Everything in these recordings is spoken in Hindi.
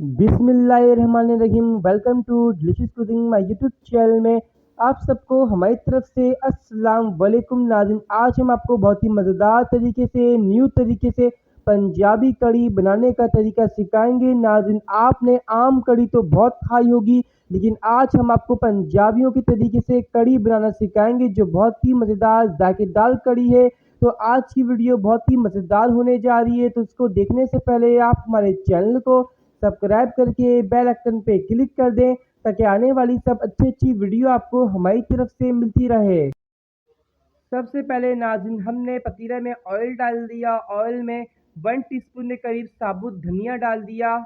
बिस्मिल्लाहिर्रहमानिर्रहीम। Welcome to delicious cooking my YouTube channel में आप सबको हमारी तरफ से अस्सलाम वालेकुम नाज़रीन। आज हम आपको बहुत ही मज़ेदार तरीके से न्यू तरीके से पंजाबी कढ़ी बनाने का तरीका सिखाएंगे नाज़रीन। आपने आम कढ़ी तो बहुत खाई होगी, लेकिन आज हम आपको पंजाबियों के तरीके से कढ़ी बनाना सिखाएंगे जो बहुत ही मज़ेदार जायकेदार कढ़ी है। तो आज की वीडियो बहुत ही मज़ेदार होने जा रही है, तो उसको देखने से पहले आप हमारे चैनल को सब्सक्राइब करके बेल आइकन पे क्लिक कर दें ताकि आने वाली सब अच्छी वीडियो आपको हमारी तरफ से मिलती रहे। सबसे पहले नाज़रीन हमने पतीले में ऑयल डाल दिया। ऑयल में 1 टीस्पून के करीब साबुत धनिया डाल दिया।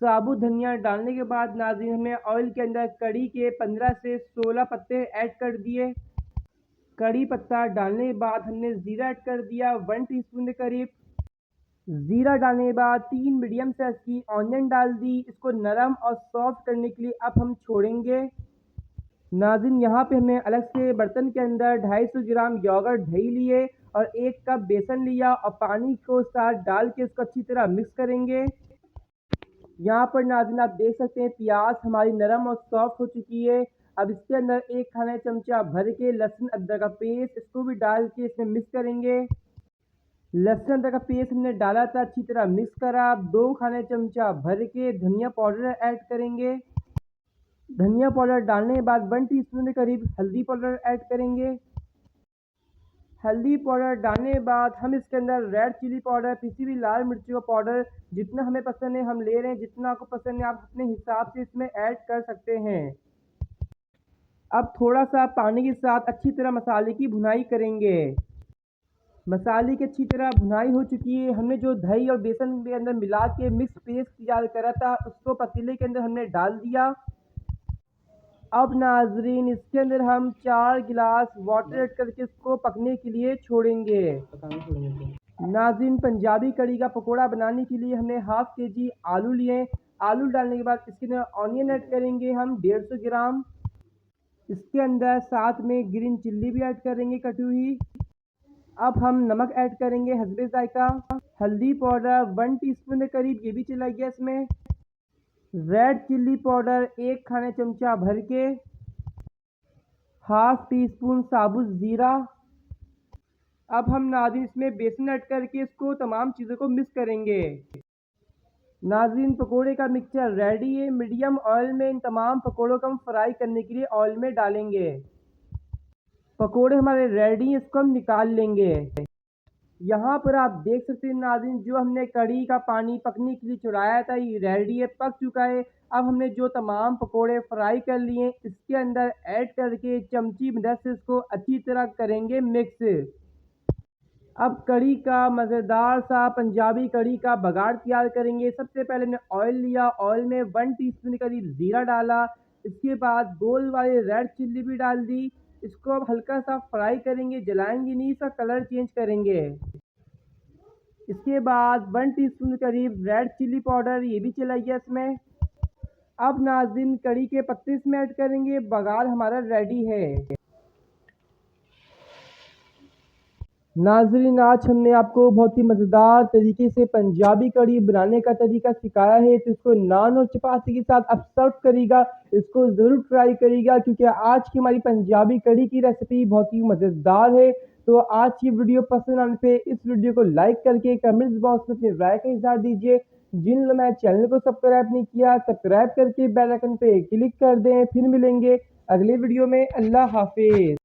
साबुत धनिया डालने के बाद नाज़रीन हमने ऑयल के अंदर कड़ी के 15 से 16 पत्ते ऐड कर दिए। कड़ी पत्ता डालने के बाद हमने ज़ीरा ऐड कर दिया 1 टीस्पून के करीब। ज़ीरा डालने के बाद 3 मीडियम साइज़ की ऑनियन डाल दी। इसको नरम और सॉफ्ट करने के लिए अब हम छोड़ेंगे। नाज़रीन यहाँ पे हमने अलग से बर्तन के अंदर 250 ग्राम योगर्ट दही लिए और 1 कप बेसन लिया और पानी को साथ डाल के इसको अच्छी तरह मिक्स करेंगे। यहाँ पर नाज़रीन आप देख सकते हैं प्याज हमारी नरम और सॉफ्ट हो चुकी है। अब इसके अंदर 1 खाना चमचा भर के लहसुन अदरक का पेस्ट इसको भी डाल के इसमें मिक्स करेंगे। लहसुन अदरक का पेस्ट हमने डाला था, अच्छी तरह मिक्स करा। अब 2 खाने चमचा भर के धनिया पाउडर ऐड करेंगे। धनिया पाउडर डालने के बाद 1 टीस्पून के करीब हल्दी पाउडर ऐड करेंगे। हल्दी पाउडर डालने के बाद हम इसके अंदर रेड चिली पाउडर, पिसी हुई लाल मिर्चों का पाउडर जितना हमें पसंद है हम ले रहे हैं। जितना आपको पसंद है आप अपने हिसाब से इसमें ऐड कर सकते हैं। अब थोड़ा सा पानी के साथ अच्छी तरह मसाले की भुनाई करेंगे। मसाले की अच्छी तरह भुनाई हो चुकी है। हमने जो दही और बेसन के अंदर मिला के मिक्स पेस्ट तैयार करा था उसको पतीले के अंदर हमने डाल दिया। अब नाजरीन इसके अंदर हम 4 गिलास वाटर ऐड करके इसको पकने के लिए छोड़ेंगे। नाजरीन पंजाबी कढ़ी का पकोड़ा बनाने के लिए हमने हाफ केजी आलू लिए। आलू डालने के बाद इसके अंदर ऑनियन ऐड करेंगे हम 150 ग्राम। इसके अंदर साथ में ग्रीन चिल्ली भी ऐड करेंगे कटी हुई। अब हम नमक ऐड करेंगे हस्बे जायका। हल्दी पाउडर 1 टीस्पून के करीब ये भी चला गया इसमें। रेड चिल्ली पाउडर 1 खाने चमचा भर के। हाफ टी स्पून साबुत ज़ीरा। अब हम नाज़रीन इसमें बेसन ऐड करके इसको तमाम चीज़ों को मिक्स करेंगे। नाज़रीन पकोड़े का मिक्सचर रेडी है। मीडियम ऑयल में इन तमाम पकोड़ों को हम फ्राई करने के लिए ऑयल में डालेंगे। पकोड़े हमारे रेडी, इसको हम निकाल लेंगे। यहाँ पर आप देख सकते हैं नाज़रीन जो हमने कढ़ी का पानी पकने के लिए चढ़ाया था ये रेडी है, पक चुका है। अब हमने जो तमाम पकोड़े फ्राई कर लिए इसके अंदर ऐड करके चमची मदद से इसको अच्छी तरह करेंगे मिक्स। अब कढ़ी का मज़ेदार सा पंजाबी कढ़ी का बघाड़ तैयार करेंगे। सबसे पहले हमने ऑयल लिया। ऑयल में 1 टीस्पून के करीब ज़ीरा डाला। इसके बाद गोल वाली रेड चिल्ली भी डाल दी। इसको अब हल्का सा फ्राई करेंगे, जलाएंगे नहीं, इसका कलर चेंज करेंगे। इसके बाद 1 टीस्पून के करीब रेड चिल्ली पाउडर ये भी चला गया इसमें। अब नाज़रीन कढ़ी के पत्ते इसमें ऐड करेंगे। बघार हमारा रेडी है। नाज़रीन आज हमने आपको बहुत ही मज़ेदार तरीके से पंजाबी कढ़ी बनाने का तरीका सिखाया है, तो इसको नान और चपाती के साथ आप सर्व करिएगा। इसको ज़रूर ट्राई करिएगा क्योंकि आज की हमारी पंजाबी कढ़ी की रेसिपी बहुत ही मज़ेदार है। तो आज की वीडियो पसंद आने पे इस वीडियो को लाइक करके कमेंट्स बॉक्स में अपनी राय का इज़हार दीजिए। जिन लोगों ने चैनल को सब्सक्राइब नहीं किया सब्सक्राइब करके बेल आइकन पे क्लिक कर दें। फिर मिलेंगे अगले वीडियो में। अल्लाह हाफिज़।